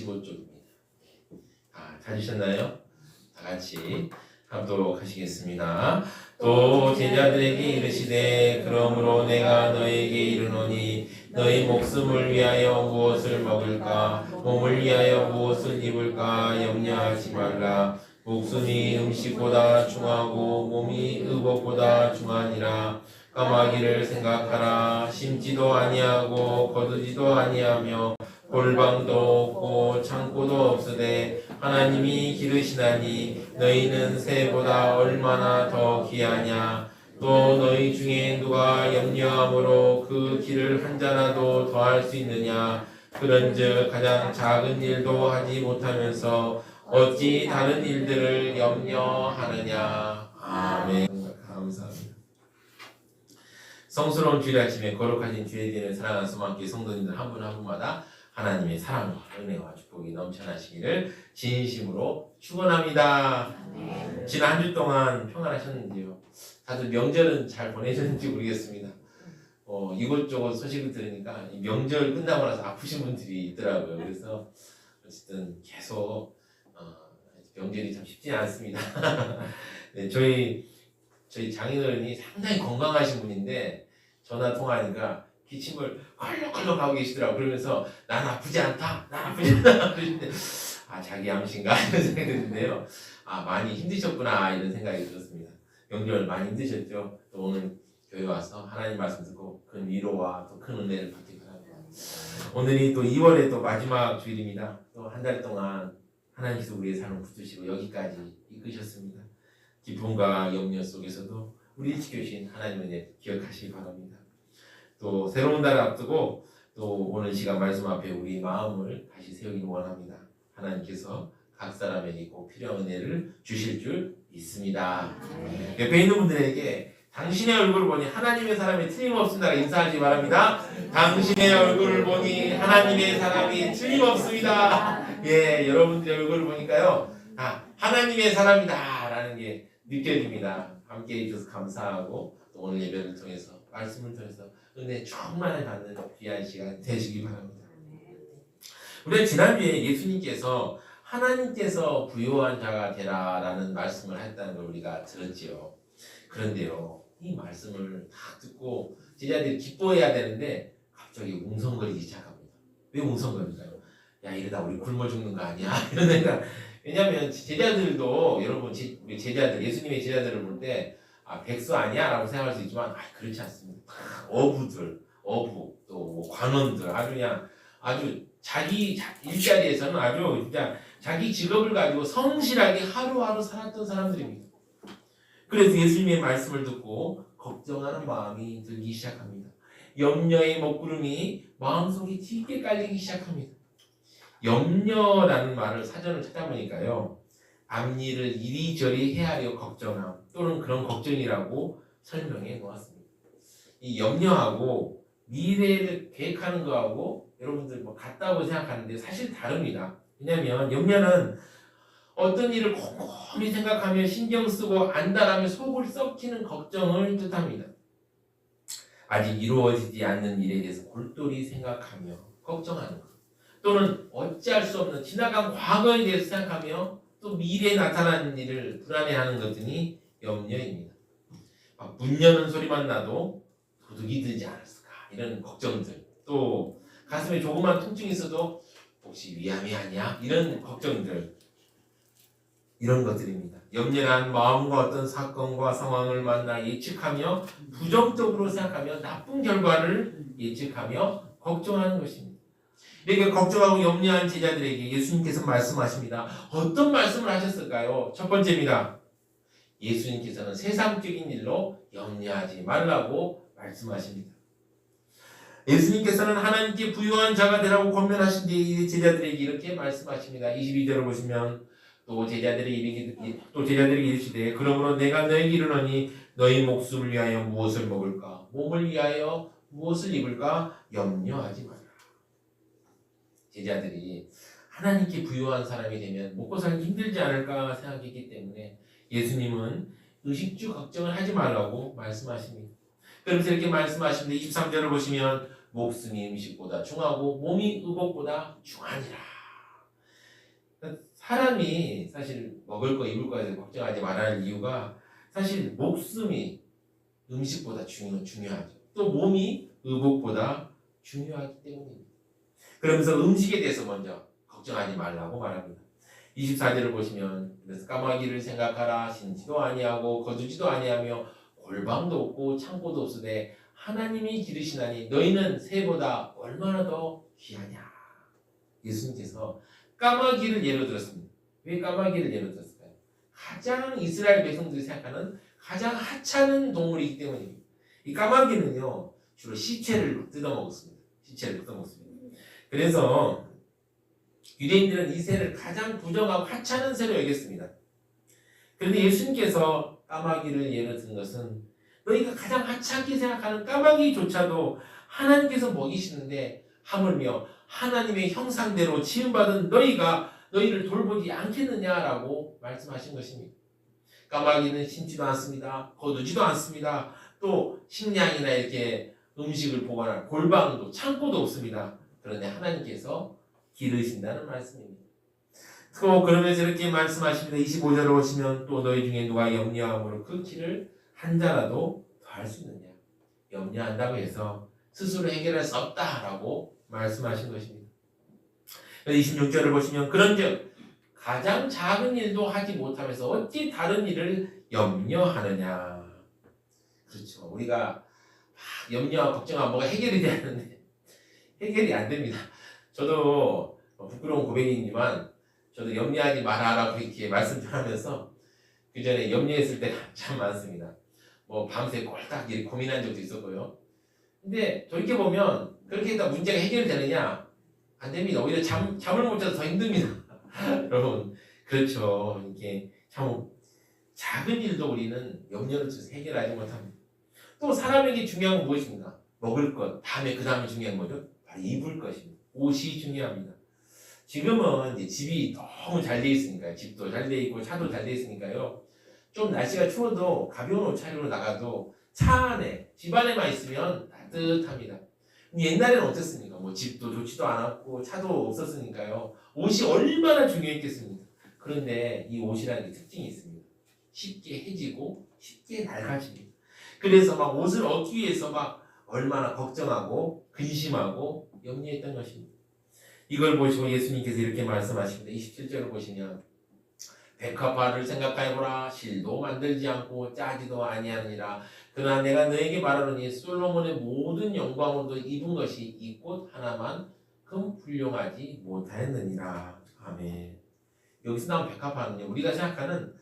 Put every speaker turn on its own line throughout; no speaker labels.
55쪽입니다. 찾으셨나요? 다 같이 하도록 하시겠습니다. 또 제자들에게 이르시되 그러므로 내가 너에게 이르노니 너희 목숨을 위하여 무엇을 먹을까 몸을 위하여 무엇을 입을까 염려하지 말라. 목숨이 음식보다 중하고 몸이 의복보다 중하니라. 까마귀를 생각하라. 심지도 아니하고 거두지도 아니하며 골방도 없고 창고도 없으되 하나님이 기르시나니 너희는 새보다 얼마나 더 귀하냐. 또 너희 중에 누가 염려함으로 그 길을 한 자라도 더할 수 있느냐. 그런즉 가장 작은 일도 하지 못하면서 어찌 다른 일들을 염려하느냐. 아멘. 감사합니다. 성스러운 주일 아침에 거룩하신 주의 dien을 사랑하는 소망교회 성도님들 한 분 한 분마다 하나님의 사랑과 은혜와 축복이 넘쳐나시기를 진심으로 축원합니다. 지난 한 주 동안 평안하셨는지요? 다들 명절은 잘 보내셨는지 모르겠습니다. 이곳저곳 소식을 들으니까 명절 끝나고 나서 아프신 분들이 있더라고요. 그래서 어쨌든 계속 명절이 참 쉽지 않습니다. 네, 저희 장인어른이 상당히 건강하신 분인데 전화 통화하니까 기침을 컬럭컬럭 하고 계시더라고요. 그러면서 난 아프지 않다. 난 아프지 않다. 그러는데 자기 암신가 이런 생각이 드는데요. 많이 힘드셨구나 이런 생각이 들었습니다. 명절 많이 힘드셨죠. 또 오늘 교회 와서 하나님 말씀 듣고 큰 위로와 또 큰 은혜를 받기 바랍니다. 오늘이 또 2월의 또 마지막 주일입니다. 또 한 달 동안 하나님께서 우리의 삶을 붙드시고 여기까지 이끄셨습니다. 기쁨과 염려 속에서도 우리 지켜주신 하나님의 은혜 기억하시기 바랍니다. 또 새로운 달을 앞두고 또 오늘 시간 말씀 앞에 우리 마음을 다시 세우기를 원합니다. 하나님께서 각 사람에게 꼭 필요한 은혜를 주실 줄 믿습니다. 옆에 있는 분들에게 당신의 얼굴을 보니 하나님의 사람이 틀림없습니다. 인사하시기 바랍니다. 당신의 얼굴을 보니 하나님의 사람이 틀림없습니다. 예, 여러분들의 얼굴을 보니까요, 하나님의 사람이다 라는 게 느껴집니다. 함께 해주셔서 감사하고 또 오늘 예배를 통해서 말씀을 통해서 은혜 충만히 받는 귀한 시간 되시기 바랍니다. 우리가 지난주에 예수님께서 하나님께서 부요한 자가 되라 라는 말씀을 했다는 걸 우리가 들었지요. 그런데요, 이 말씀을 다 듣고 제자들이 기뻐해야 되는데 갑자기 웅성거리기 시작합니다. 왜 웅성거릴까요? 야, 이러다 우리 굶어 죽는 거 아니야? 이런 생각. 왜냐하면 제자들도 여러분 우리 제자들 예수님의 제자들을 볼 때 백수 아니야? 라고 생각할 수 있지만 그렇지 않습니다. 어부들, 또 관원들 아주 자기 일자리에서는 아주 진짜 자기 직업을 가지고 성실하게 하루하루 살았던 사람들입니다. 그래서 예수님의 말씀을 듣고 걱정하는 마음이 들기 시작합니다. 염려의 먹구름이 마음속에 깊게 깔리기 시작합니다. 염려라는 말을 사전을 찾아보니까요, 앞일을 이리저리 헤아려 걱정함 또는 그런 걱정이라고 설명해 놓았습니다. 이 염려하고 미래를 계획하는 거하고 여러분들 같다고 생각하는데 사실 다릅니다. 왜냐하면 염려는 어떤 일을 곰곰이 생각하며 신경 쓰고 안달하며 속을 썩히는 걱정을 뜻합니다. 아직 이루어지지 않는 일에 대해서 골똘히 생각하며 걱정하는 것, 또는 어찌할 수 없는 지나간 과거에 대해서 생각하며 또 미래에 나타나는 일을 불안해하는 것들이 염려입니다. 문 여는 소리만 나도 도둑이 들지 않았을까 이런 걱정들, 또 가슴에 조그만 통증이 있어도 혹시 위암이 아니야? 이런 걱정들, 이런 것들입니다. 염려란 마음과 어떤 사건과 상황을 만나 예측하며 부정적으로 생각하며 나쁜 결과를 예측하며 걱정하는 것입니다. 이렇게 걱정하고 염려한 제자들에게 예수님께서 말씀하십니다. 어떤 말씀을 하셨을까요? 첫 번째입니다. 예수님께서는 세상적인 일로 염려하지 말라고 말씀하십니다. 예수님께서는 하나님께 부유한 자가 되라고 권면하신 뒤에 제자들에게 이렇게 말씀하십니다. 22절을 보시면 또 제자들이 이르시되 그러므로 내가 너에게 이르노니 너희 목숨을 위하여 무엇을 먹을까 몸을 위하여 무엇을 입을까 염려하지 말라. 제자들이 하나님께 부유한 사람이 되면 먹고 살기 힘들지 않을까 생각했기 때문에 예수님은 의식주 걱정을 하지 말라고 말씀하십니다. 그러면서 이렇게 말씀하십니다. 23절을 보시면 목숨이 음식보다 중하고 몸이 의복보다 중하니라. 사람이 사실 먹을 거 입을 거에 대해 걱정하지 말아야 할 이유가 사실 목숨이 음식보다 중요하죠. 또 몸이 의복보다 중요하기 때문입니다. 그러면서 음식에 대해서 먼저 걱정하지 말라고 말합니다. 24절을 보시면 그래서 까마귀를 생각하라. 신지도 아니하고 거두지도 아니하며 골방도 없고 창고도 없으되 하나님이 기르시나니 너희는 새보다 얼마나 더 귀하냐. 예수님께서 까마귀를 예로 들었습니다. 왜 까마귀를 예로 들었을까요? 가장 이스라엘 백성들이 생각하는 가장 하찮은 동물이기 때문입니다. 이 까마귀는요 주로 시체를 뜯어먹었습니다. 그래서 유대인들은 이 새를 가장 부정하고 하찮은 새로 여겼습니다. 그런데 예수님께서 까마귀를 예로 든 것은 너희가 가장 하찮게 생각하는 까마귀조차도 하나님께서 먹이시는데 하물며 하나님의 형상대로 지음받은 너희를 돌보지 않겠느냐라고 말씀하신 것입니다. 까마귀는 심지도 않습니다. 거두지도 않습니다. 또 식량이나 이렇게 음식을 보관할 골방도 창고도 없습니다. 그런데 하나님께서 기르신다는 말씀입니다. 그러면서 이렇게 말씀하십니다. 25절을 보시면 또 너희 중에 누가 염려함으로 그 키를 한 자라도 더할 수 있느냐. 염려한다고 해서 스스로 해결할 수 없다라고 말씀하신 것입니다. 26절을 보시면 그런즉 가장 작은 일도 하지 못하면서 어찌 다른 일을 염려하느냐. 그렇죠. 우리가 막 염려하고 걱정하고 뭐가 해결이 되는데 해결이 안 됩니다. 저도 부끄러운 고백이지만 저도 염려하지 마라라고 이렇게 말씀 전하면서 그 전에 염려했을 때가 참 많습니다. 뭐 밤새 꼴딱 이렇게 고민한 적도 있었고요. 근데 돌이켜보면 그렇게 했다 문제가 해결되느냐? 안 됩니다. 오히려 잠을 못 자서 더 힘듭니다. 여러분, 그렇죠. 이렇게 참 작은 일도 우리는 염려를 줘서 해결하지 못합니다. 또 사람에게 중요한 건 무엇입니까? 먹을 것. 다음에 그 다음에 중요한 거죠. 바로 입을 것입니다. 옷이 중요합니다. 지금은 이제 집이 너무 잘 돼 있으니까요. 집도 잘 돼 있고 차도 잘 돼 있으니까요. 좀 날씨가 추워도 가벼운 옷 차림으로 나가도 차 안에, 집 안에만 있으면 따뜻합니다. 옛날에는 어땠습니까? 뭐 집도 좋지도 않았고 차도 없었으니까요. 옷이 얼마나 중요했겠습니까? 그런데 이 옷이라는 게 특징이 있습니다. 쉽게 해지고 쉽게 낡아집니다. 그래서 막 옷을 얻기 위해서 막 얼마나 걱정하고 근심하고 염려했던 것입니다. 이걸 보시고 예수님께서 이렇게 말씀하십니다. 27절을 보시면 백합화를 생각하여보라. 실도 만들지 않고 짜지도 아니하느니라. 그러나 내가 너에게 말하노니 솔로몬의 모든 영광으로도 입은 것이 이 꽃 하나만큼 훌륭하지 못하였느니라. 아멘. 여기서 나온 백합화는요, 우리가 생각하는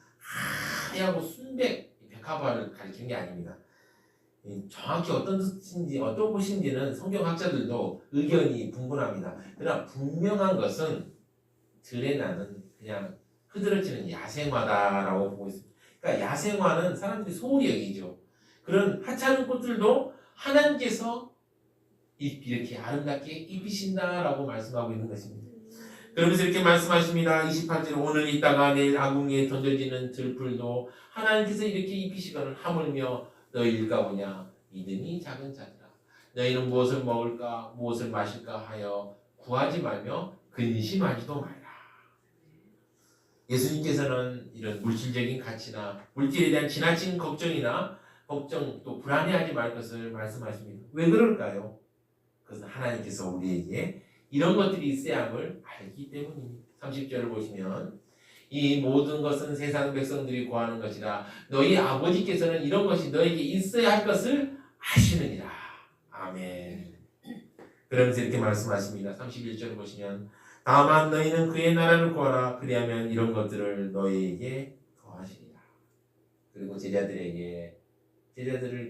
하얗고 순백 백합화를 가리키는 게 아닙니다. 정확히 어떤 뜻인지 어떤 곳인지는 성경학자들도 의견이 분분합니다. 그러나 분명한 것은 들에 나는 그냥 흐드러지는 야생화다라고 보고 있습니다. 그러니까 야생화는 사람들이 소홀히 여기죠. 그런 하찮은 꽃들도 하나님께서 이렇게 아름답게 입히신다라고 말씀하고 있는 것입니다. 그러면서 이렇게 말씀하십니다. 28절 오늘 있다가 내일 아궁이에 던져지는 들풀도 하나님께서 이렇게 입히시거늘 하물며 너희일까 보냐 믿음이 작은 자들아 너희는 무엇을 먹을까 무엇을 마실까 하여 구하지 말며 근심하지도 말라. 예수님께서는 이런 물질적인 가치나 물질에 대한 지나친 걱정 또 불안해하지 말 것을 말씀하십니다. 왜 그럴까요? 그것은 하나님께서 우리에게 이런 것들이 있어야 함을 알기 때문입니다. 30절을 보시면 이 모든 것은 세상 백성들이 구하는 것이라 너희 아버지께서는 이런 것이 너에게 있어야 할 것을 아시느니라. 아멘. 그러면서 이렇게 말씀하십니다. 31절을 보시면 다만 너희는 그의 나라를 구하라. 그리하면 이런 것들을 너희에게 더하시리라. 그리고 제자들을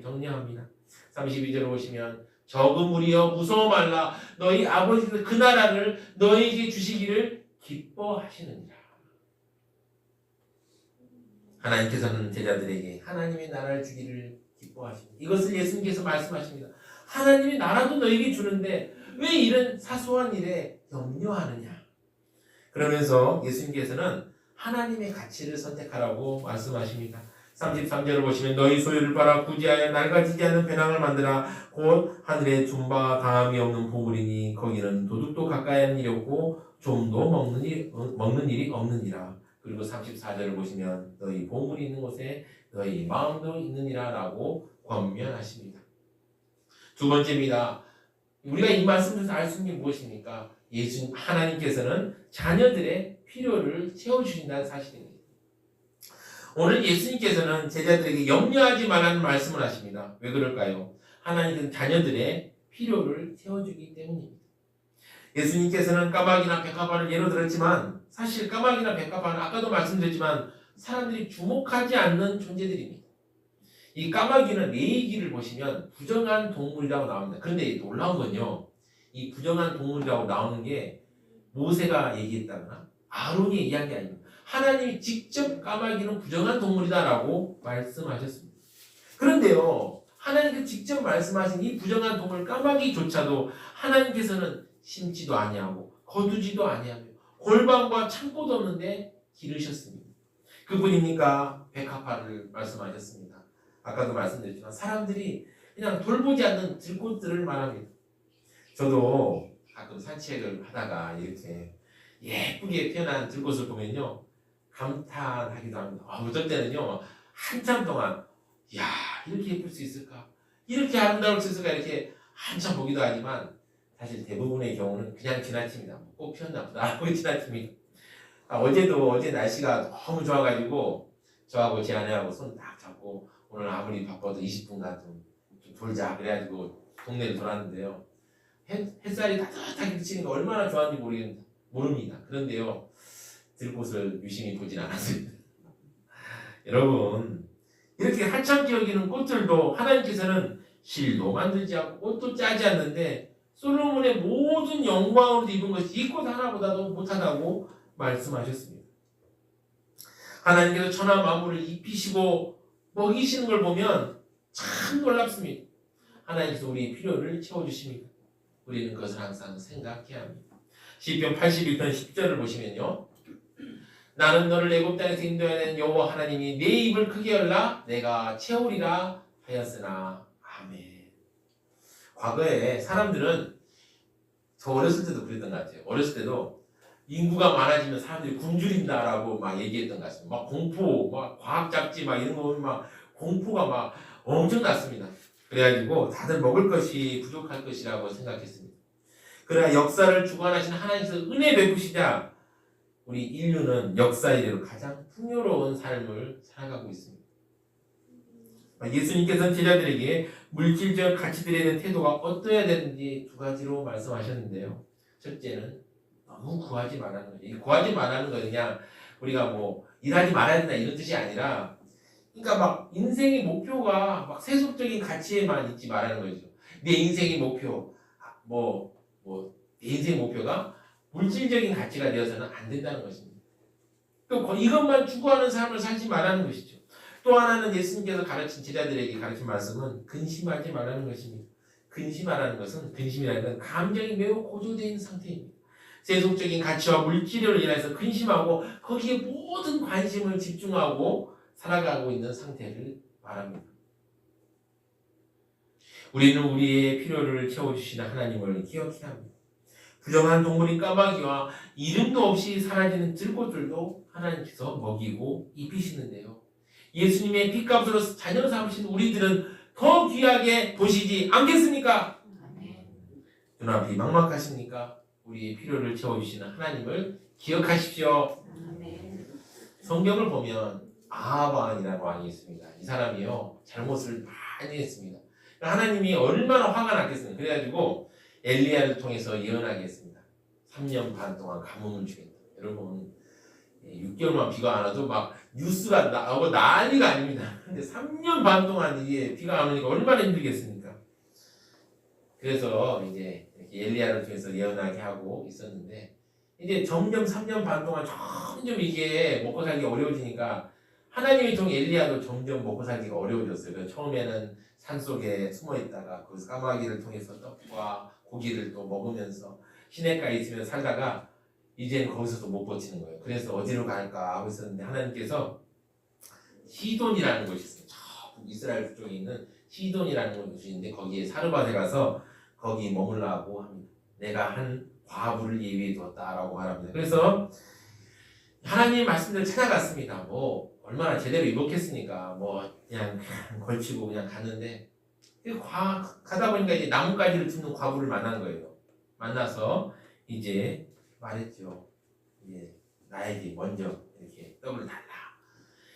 격려합니다. 32절을 보시면 적은 무리여 무서워 말라. 너희 아버지께서 그 나라를 너희에게 주시기를 기뻐하시느니라. 하나님께서는 제자들에게 하나님의 나라를 주기를 기뻐하십니다. 이것을 예수님께서 말씀하십니다. 하나님의 나라도 너에게 주는데 왜 이런 사소한 일에 염려하느냐. 그러면서 예수님께서는 하나님의 가치를 선택하라고 말씀하십니다. 33절을 보시면 너희 소유를 팔아 구제하여 낡아지지 않는 배낭을 만들어 곧 하늘에 줌바 다함이 없는 보물이니 거기는 도둑도 가까이 하는 일이 없고 좀도 먹는 일이 없느니라. 그리고 34절을 보시면 너희 보물이 있는 곳에 너희 마음도 있느니라 라고 권면하십니다. 두 번째입니다. 우리가 이 말씀에서 알 수 있는 게 무엇입니까? 하나님께서는 자녀들의 필요를 채워주신다는 사실입니다. 오늘 예수님께서는 제자들에게 염려하지 말라는 말씀을 하십니다. 왜 그럴까요? 하나님은 자녀들의 필요를 채워주기 때문입니다. 예수님께서는 까마귀나 백합화를 예로 들었지만 사실 까마귀나 백합화는 아까도 말씀드렸지만 사람들이 주목하지 않는 존재들입니다. 이 까마귀는 레이기를 보시면 부정한 동물이라고 나옵니다. 그런데 놀라운 건요, 이 부정한 동물이라고 나오는 게 모세가 얘기했다거나 아론이 얘기한 게 아닙니다. 하나님이 직접 까마귀는 부정한 동물이다라고 말씀하셨습니다. 그런데요, 하나님께서 직접 말씀하신 이 부정한 동물 까마귀조차도 하나님께서는 심지도 아니하고 거두지도 아니하며 골방과 창고도 없는데 기르셨습니다. 그분입니까? 백합화를 말씀하셨습니다. 아까도 말씀드렸지만 사람들이 그냥 돌보지 않는 들꽃들을 말합니다. 저도 가끔 산책을 하다가 이렇게 예쁘게 피어난 들꽃을 보면요 감탄하기도 합니다. 어떨 때는요 한참 동안 야 이렇게 예쁠 수 있을까? 이렇게 아름다울 수 있을까? 이렇게 한참 보기도 하지만 사실 대부분의 경우는 그냥 지나칩니다. 꼭 피었나 보다 하고 지나칩니다. 어제 날씨가 너무 좋아가지고 저하고 제 아내하고 손 딱 잡고 오늘 아무리 바빠도 20분간 좀 돌자 그래가지고 동네를 돌았는데요. 햇살이 따뜻하게 비치는 거 얼마나 좋았는지 모릅니다. 그런데요 들꽃을 유심히 보진 않았습니다. 여러분 이렇게 하찮게 여기는 꽃들도 하나님께서는 실도 만들지 않고 꽃도 짜지 않는데 솔로몬의 모든 영광으로 입은 것이 이 꽃 하나보다도 못하다고 말씀하셨습니다. 하나님께서 천하 만물을 입히시고 먹이시는 걸 보면 참 놀랍습니다. 하나님께서 우리의 필요를 채워주십니다. 우리는 그것을 항상 생각해야 합니다. 시편 81편 10절을 보시면요. 나는 너를 애굽 땅에서 인도하는 여호와 하나님이 내 입을 크게 열라 내가 채우리라 하였으나 아멘. 과거에 사람들은 저 어렸을 때도 그랬던 것 같아요. 어렸을 때도 인구가 많아지면 사람들이 굶주린다라고 막 얘기했던 것 같습니다. 막 공포, 막 과학 잡지 막 이런 거 보면 막 공포가 막 엄청 났습니다. 그래가지고 다들 먹을 것이 부족할 것이라고 생각했습니다. 그러나 역사를 주관하시는 하나님께서 은혜 베푸시자 우리 인류는 역사 이래로 가장 풍요로운 삶을 살아가고 있습니다. 예수님께서는 제자들에게 물질적 가치들에 대한 태도가 어떠해야 되는지 두 가지로 말씀하셨는데요. 첫째는 너무 구하지 말라는 거죠. 이 구하지 말라는 거 그냥 우리가 뭐 일하지 말아야 된다 이런 뜻이 아니라 그러니까 막 인생의 목표가 막 세속적인 가치에만 있지 말라는 거죠. 내 인생의 목표 내 인생의 목표가 물질적인 가치가 되어서는 안 된다는 것입니다. 또 이것만 추구하는 삶을 살지 말라는 것이죠. 또 하나는 예수님께서 가르친 제자들에게 가르친 말씀은 근심하지 말라는 것입니다. 근심하라는 것은 근심이라는 건 감정이 매우 고조되어 있는 상태입니다. 세속적인 가치와 물질로 인해서 근심하고 거기에 모든 관심을 집중하고 살아가고 있는 상태를 말합니다. 우리는 우리의 필요를 채워주시는 하나님을 기억해야 합니다. 부정한 동물인 까마귀와 이름도 없이 사라지는 들꽃들도 하나님께서 먹이고 입히시는데요. 예수님의 핏값으로 자녀 삼으신 우리들은 더 귀하게 보시지 않겠습니까? 눈앞이 막막하십니까? 우리의 필요를 채워주시는 하나님을 기억하십시오. 성경을 보면 아하방이라고 왕이 있습니다. 이 사람이요 잘못을 많이 했습니다. 하나님이 얼마나 화가 났겠습니까? 그래가지고 엘리야를 통해서 예언하게 했습니다. 3년 반 동안 가뭄을 주겠다. 여러분 6개월만 비가 안 와도 막 뉴스가 나오고 난리가 아닙니다. 근데 3년 반 동안 이게 비가 안 오니까 얼마나 힘들겠습니까? 그래서 이제 이렇게 엘리야를 통해서 예언하게 하고 있었는데 이제 점점 3년 반 동안 점점 이게 먹고 살기가 어려워지니까 하나님이 통해 엘리야도 점점 먹고 살기가 어려워졌어요. 그래서 처음에는 산속에 숨어 있다가 그 까마귀를 통해서 떡과 고기를 또 먹으면서 시냇가에 있으면서 살다가 이제는 거기서도 못 버티는 거예요. 그래서 어디로 갈까 하고 있었는데 하나님께서 시돈이라는 곳이 있어요. 저 이스라엘 쪽에 있는 시돈이라는 곳이 있는데 거기에 사르밧에 가서 거기 머물라고 합니다. 내가 한 과부를 예비해 두었다라고 말합니다. 그래서 하나님 말씀대로 찾아갔습니다. 뭐 얼마나 제대로 입었겠습니까? 뭐 그냥 걸치고 그냥 갔는데 가다 보니까 이제 나뭇가지를 줍는 과부를 만난 거예요. 만나서 이제 말했죠. 이제 나에게 먼저 이렇게 떡을 달라.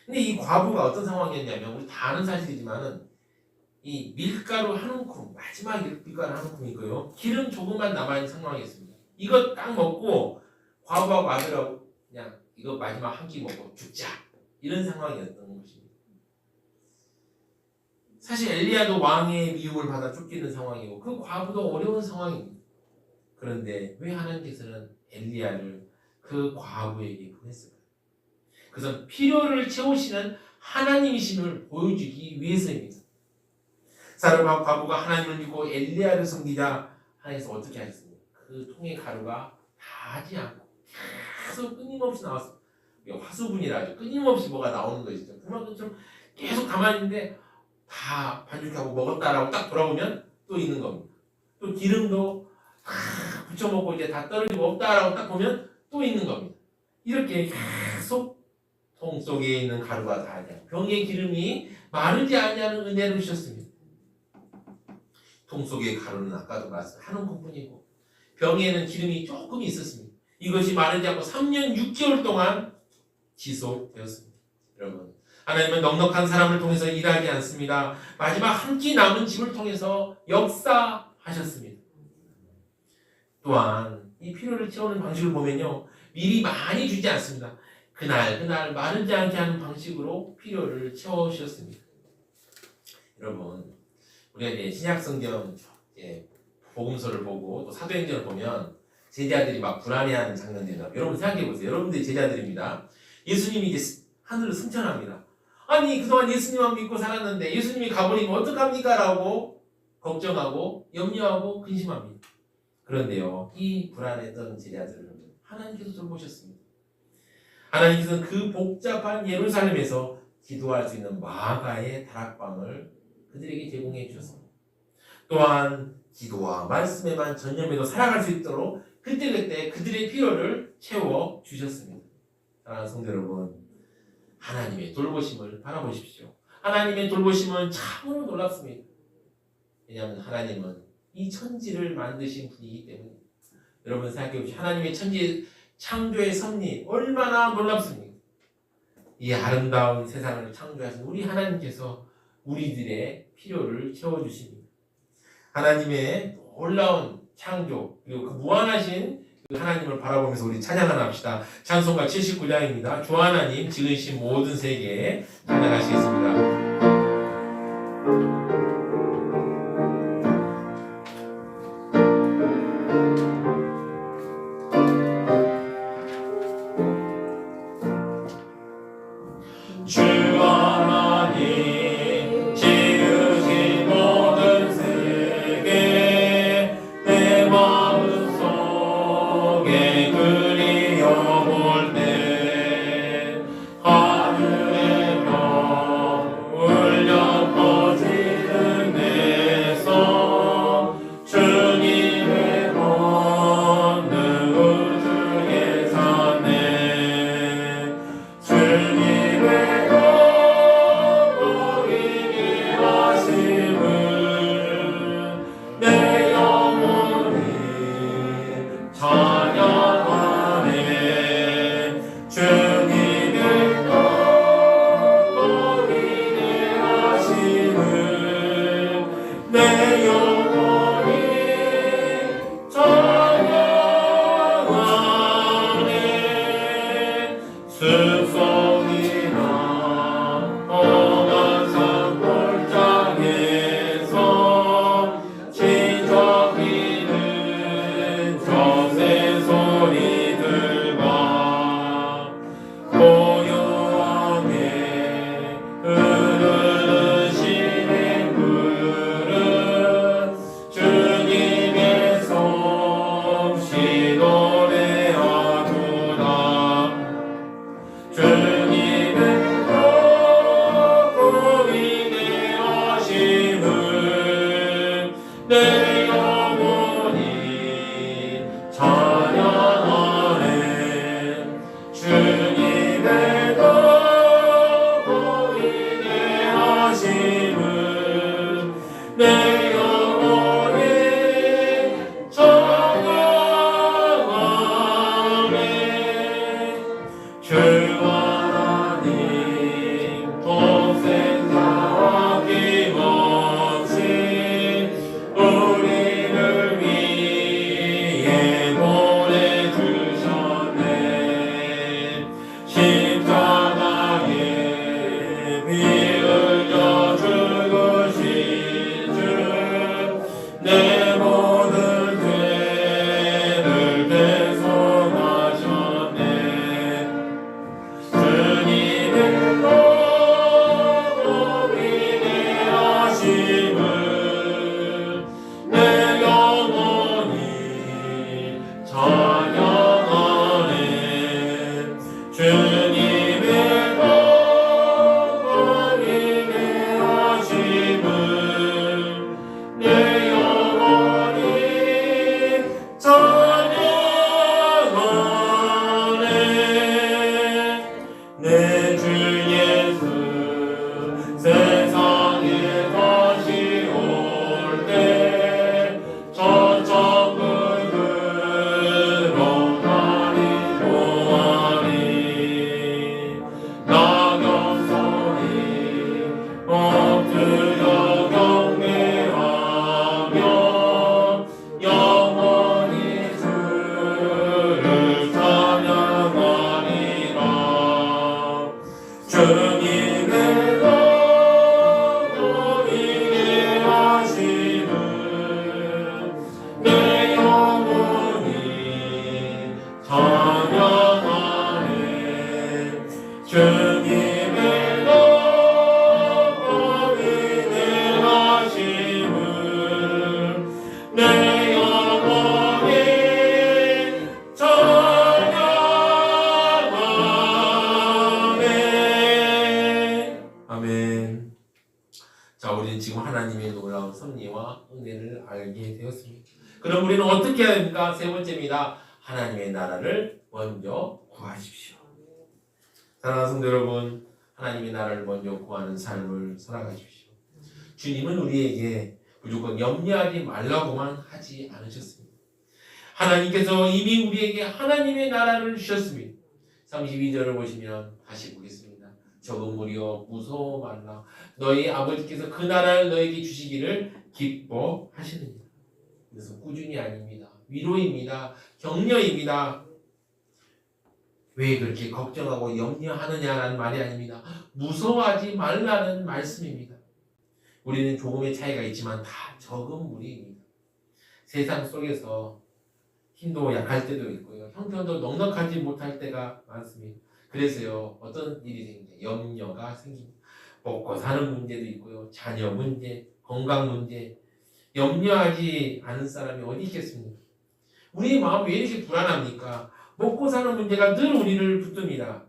근데 이 과부가 어떤 상황이었냐면 우리 다 아는 사실이지만은 이 밀가루 한 움큼, 마지막 밀가루 한 움큼이고요. 기름 조금만 남아있는 상황이었습니다. 이거 딱 먹고 과부하고 아들하고 그냥 이거 마지막 한 끼 먹고 죽자. 이런 상황이었던 것입니다. 사실 엘리야도 왕의 미움을 받아 쫓기는 상황이고 그 과부도 어려운 상황입니다. 그런데 왜 하나님께서는 엘리야를 그 과부에게 보냈을까요? 그것은 필요를 채우시는 하나님이심을 보여주기 위해서입니다. 사르밧 과부가 하나님을 믿고 엘리야를 섬기자 하나님께서 어떻게 하셨습니까? 그 통의 가루가 다하지 않고 계속 끊임없이 나왔습니다. 화수분이라 하죠. 끊임없이 뭐가 나오는 것이죠. 그만큼 계속 가만히 있는데 다 반죽하고 먹었다라고 딱 돌아보면 또 있는 겁니다. 또 기름도 다 부쳐 먹고 이제 다 떨어지고 없다라고 딱 보면 또 있는 겁니다. 이렇게 계속 통 속에 있는 가루가 다하지 않고 병의 기름이 마르지 않냐는 은혜를 주셨습니다. 통 속의 가루는 아까도 말씀한 움큼뿐이고 병에는 기름이 조금 있었습니다. 이것이 마르지 않고 3년 6개월 동안 지속되었습니다. 여러분, 하나님은 넉넉한 사람을 통해서 일하지 않습니다. 마지막 한 끼 남은 집을 통해서 역사하셨습니다. 또한 이 필요를 채우는 방식을 보면요, 미리 많이 주지 않습니다. 그날 마르지 않게 하는 방식으로 필요를 채워주셨습니다. 여러분, 우리가 이제 신약성경 복음서를 보고 또 사도행전을 보면 제자들이 막 불안해하는 장면들이 나와요. 여러분 생각해 보세요. 여러분들이 제자들입니다. 예수님이 이제 하늘을 승천합니다. 아니 그동안 예수님만 믿고 살았는데 예수님이 가버리면 어떡합니까? 라고 걱정하고 염려하고 근심합니다. 그런데요, 이 불안했던 제자들을 하나님께서 돌보셨습니다. 하나님께서는 그 복잡한 예루살렘에서 기도할 수 있는 마가의 다락방을 그들에게 제공해 주셨습니다. 또한 기도와 말씀에만 전념해서 살아갈 수 있도록 그때그때 그들의 필요를 채워 주셨습니다. 사랑하는 성도 여러분, 하나님의 돌보심을 바라보십시오. 하나님의 돌보심은 참으로 놀랍습니다. 왜냐하면 하나님은 이 천지를 만드신 분이기 때문에. 여러분 생각해 보십시오. 하나님의 천지 창조의 섭리 얼마나 놀랍습니까? 이 아름다운 세상을 창조하신 우리 하나님께서 우리들의 필요를 채워주십니다. 하나님의 놀라운 창조 그리고 그 무한하신 그 하나님을 바라보면서 우리 찬양을 합시다. 찬송가 79장입니다. 주 하나님 지으신 모든 세계에 찬양하시겠습니다.
하늘의 별 울려 퍼지
섭리와 은혜를 알게 되었습니다. 그럼 우리는 어떻게 해야 됩니까? 세 번째입니다. 하나님의 나라를 먼저 구하십시오. 사랑하는 성도 여러분, 하나님의 나라를 먼저 구하는 삶을 살아가십시오. 주님은 우리에게 무조건 염려하지 말라고만 하지 않으셨습니다. 하나님께서 이미 우리에게 하나님의 나라를 주셨습니다. 32절을 보시면 다시 보겠습니다. 적은 무리여 무서워 말라. 너희 아버지께서 그 나라를 너에게 주시기를 기뻐하시느니라. 그래서 꾸준히 아닙니다. 위로입니다. 격려입니다. 왜 그렇게 걱정하고 염려하느냐라는 말이 아닙니다. 무서워하지 말라는 말씀입니다. 우리는 조금의 차이가 있지만 다 적은 무리입니다. 세상 속에서 힘도 약할 때도 있고요. 형편도 넉넉하지 못할 때가 많습니다. 그래서요, 어떤 일이 생깁니다. 염려가 생깁니다. 먹고 사는 문제도 있고요. 자녀 문제, 건강 문제. 염려하지 않은 사람이 어디 있겠습니까? 우리의 마음이 왜 이렇게 불안합니까? 먹고 사는 문제가 늘 우리를 붙듭니다.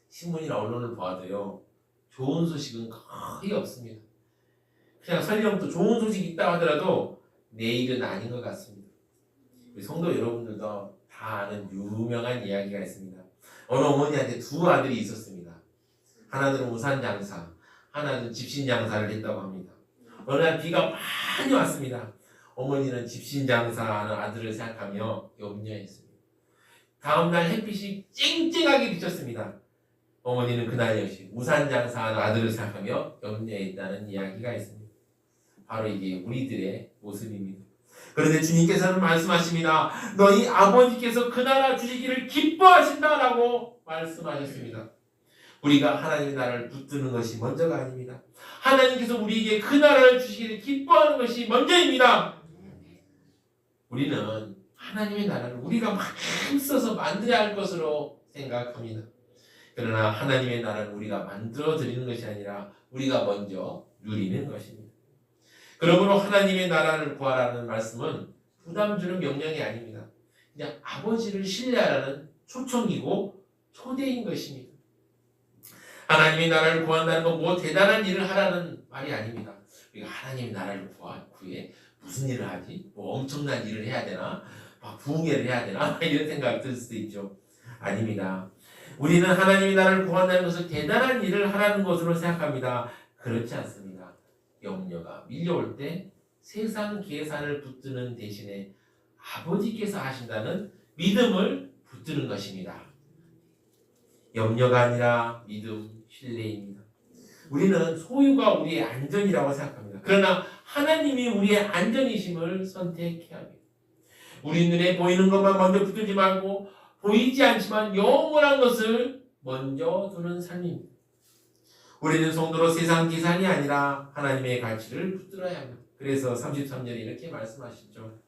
신문이나 언론을 봐도요, 좋은 소식은 거의 없습니다. 그냥 설령 또 좋은 소식이 있다 하더라도 내일은 아닌 것 같습니다. 우리 성도 여러분들도 다 아는 유명한 이야기가 있습니다. 어느 어머니한테 두 아들이 있었습니다. 하나는 우산 장사, 하나는 집신 장사를 했다고 합니다. 어느 날 비가 많이 왔습니다. 어머니는 집신 장사하는 아들을 생각하며 염려했습니다. 다음날 햇빛이 쨍쨍하게 비쳤습니다. 어머니는 그날 역시 우산 장사하는 아들을 생각하며 염려했다는 이야기가 있습니다. 바로 이게 우리들의 모습입니다. 그런데 주님께서는 말씀하십니다. 너희 아버지께서 그 나라 주시기를 기뻐하신다라고 말씀하셨습니다. 우리가 하나님의 나라를 붙드는 것이 먼저가 아닙니다. 하나님께서 우리에게 그 나라를 주시기를 기뻐하는 것이 먼저입니다. 우리는 하나님의 나라를 우리가 막 힘써서 만들어야 할 것으로 생각합니다. 그러나 하나님의 나라는 우리가 만들어 드리는 것이 아니라 우리가 먼저 누리는 것입니다. 그러므로 하나님의 나라를 구하라는 말씀은 부담 주는 명령이 아닙니다. 그냥 아버지를 신뢰하라는 초청이고 초대인 것입니다. 하나님의 나라를 구한다는 건 뭐 대단한 일을 하라는 말이 아닙니다. 우리가 하나님의 나라를 구해 무슨 일을 하지? 뭐 엄청난 일을 해야 되나? 막 부흥회를 해야 되나? 이런 생각이 들 수도 있죠. 아닙니다. 우리는 하나님의 나라를 구한다는 것을 대단한 일을 하라는 것으로 생각합니다. 그렇지 않습니다. 염려가 밀려올 때 세상 계산을 붙드는 대신에 아버지께서 하신다는 믿음을 붙드는 것입니다. 염려가 아니라 믿음, 신뢰입니다. 우리는 소유가 우리의 안전이라고 생각합니다. 그러나 하나님이 우리의 안전이심을 선택해야 합니다. 우리 눈에 보이는 것만 먼저 붙들지 말고 보이지 않지만 영원한 것을 먼저 두는 삶입니다. 우리는 성도로 세상 계산이 아니라 하나님의 가치를 붙들어야 합니다. 그래서 33절에 이렇게 말씀하시죠.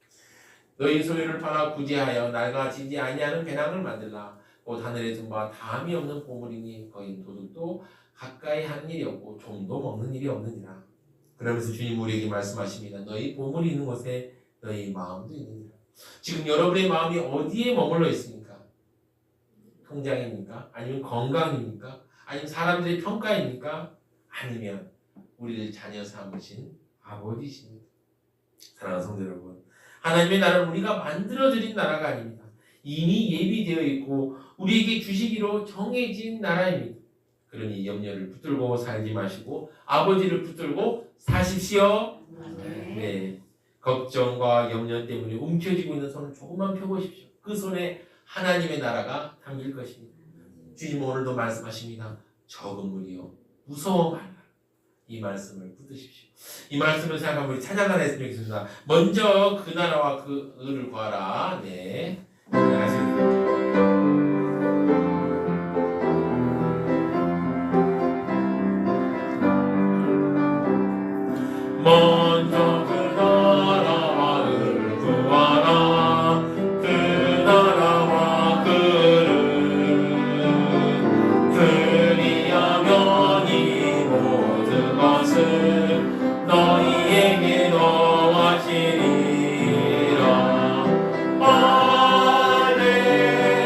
너희 소유를 팔아 구제하여 날과 지지 아니하는 배낭을 만들라. 곧 하늘의 등과 다함이 없는 보물이니 거긴 도둑도 가까이 하는 일이 없고 좀도 먹는 일이 없느니라. 그러면서 주님 우리에게 말씀하십니다. 너희 보물이 있는 곳에 너희 마음도 있느니라. 지금 여러분의 마음이 어디에 머물러 있습니까? 통장입니까? 아니면 건강입니까? 아니면 사람들의 평가입니까? 아니면 우리를 자녀 삼으신 아버지십니다. 사랑하는 성도 여러분, 하나님의 나라는 우리가 만들어드린 나라가 아닙니다. 이미 예비되어 있고 우리에게 주시기로 정해진 나라입니다. 그러니 염려를 붙들고 살지 마시고 아버지를 붙들고 사십시오. 네. 걱정과 염려 때문에 움켜쥐고 있는 손을 조금만 펴보십시오. 그 손에 하나님의 나라가 담길 것입니다. 주님 오늘도 말씀하십니다. 적은 무리여 무서워 말라. 이 말씀을 붙드십시오. 이 말씀을 생각하면 우리 찬양하나 했으면 좋겠습니다. 먼저 그 나라와 그 의를 구하라. 네. 안녕하십니까. 먼저 그 나라와 의를 구하라. 그 나라와 그를 그리하면 이 모든 것을 너희에게 더하시리라. 할렐루야.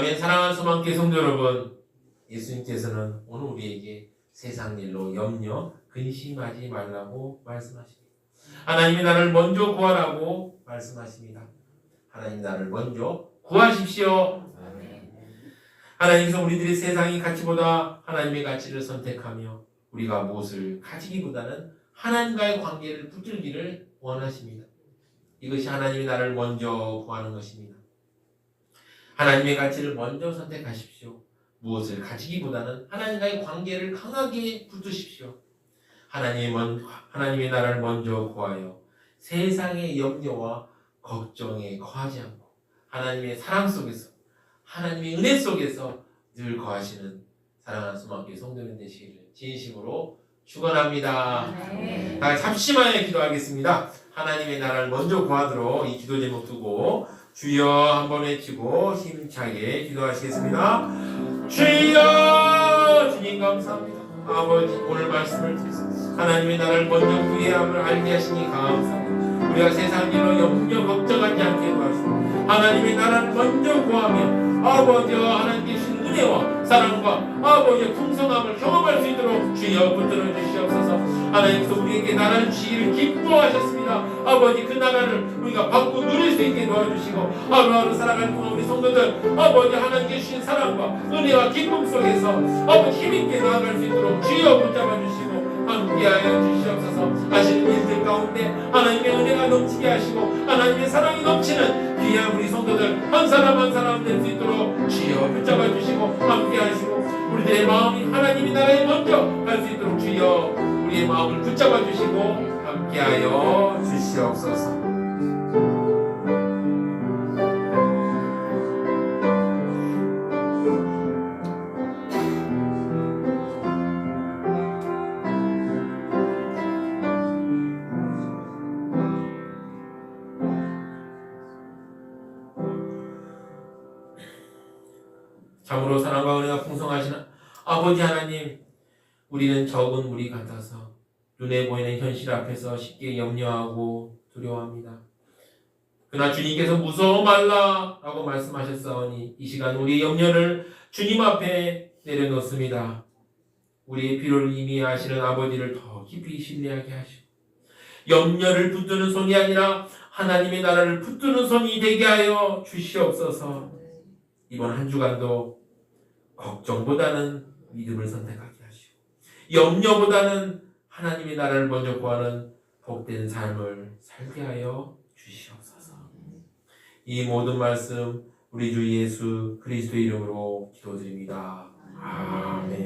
아멘. 사랑하는 소망교회 성도 여러분, 예수님께서는 오늘 우리에게 세상 일로 염려, 근심하지 말라고 말씀하십니다. 하나님이 나를 먼저 구하라고 말씀하십니다. 하나님 나를 먼저 구하십시오. 하나님께서 우리들이 세상의 가치보다 하나님의 가치를 선택하며 우리가 무엇을 가지기보다는 하나님과의 관계를 붙들기를 원하십니다. 이것이 하나님이 나를 먼저 구하는 것입니다. 하나님의 가치를 먼저 선택하십시오. 무엇을 가지기보다는 하나님과의 관계를 강하게 붙드십시오. 하나님의 나라를 먼저 구하여 세상의 염려와 걱정에 거하지 않고 하나님의 사랑 속에서, 하나님의 은혜 속에서 늘 거하시는 사랑하는 소망교회 성도님 되시기를 진심으로 축원합니다. 다 잠시만에 기도하겠습니다. 하나님의 나라를 먼저 구하도록 이 기도 제목 두고 주여 한번 외치고 힘차게 기도하시겠습니다. 주여, 주님 감사합니다. 아버지, 오늘 말씀을 드렸습니다. 하나님의 나라를 먼저 구해야 함을 알게 하시니 감사합니다. 우리가 세상 일로 염려 걱정하지 않게 도와주시고 하나님의 나라를 먼저 구하며 아버지와 하나님께 주신 은혜와 사랑과 아버지의 풍성함을 경험할 수 있도록 주여 붙들어 주시옵소서. 하나님께서 우리에게 나라를 주시기를 기뻐하셨습니다. 아버지, 그 나라를 우리가 받고 누릴 수 있게 도와주시고 하루하루 살아가는 동안 우리 성도들 아버지 하나님께 주신 사랑과 은혜와 기쁨 속에서 아버지 힘있게 나아갈 수 있도록 주여 붙잡아 주시고 함께하여 주시옵소서. 하시는 일들 가운데 하나님의 은혜가 넘치게 하시고 하나님의 사랑이 넘치는 귀한 우리 성도들 한 사람 한 사람 될 수 있도록 주여 붙잡아 주시고 함께하시고 우리들의 마음이 하나님의 나라에 먼저 갈 수 있도록 주여 우리의 마음을 붙잡아 주시고 함께하여 주시옵소서. 참으로 사랑과 은혜가 풍성하신 아버지 하나님, 우리는 적은 무리 같아서 눈에 보이는 현실 앞에서 쉽게 염려하고 두려워합니다. 그러나 주님께서 무서워 말라 라고 말씀하셨사오니 이 시간 우리의 염려를 주님 앞에 내려놓습니다. 우리의 필요를 이미 아시는 아버지를 더 깊이 신뢰하게 하시고 염려를 붙드는 손이 아니라 하나님의 나라를 붙드는 손이 되게 하여 주시옵소서. 이번 한 주간도 걱정보다는 믿음을 선택하게 하시고 염려보다는 하나님의 나라를 먼저 구하는 복된 삶을 살게 하여 주시옵소서. 이 모든 말씀 우리 주 예수 그리스도의 이름으로 기도드립니다. 아멘.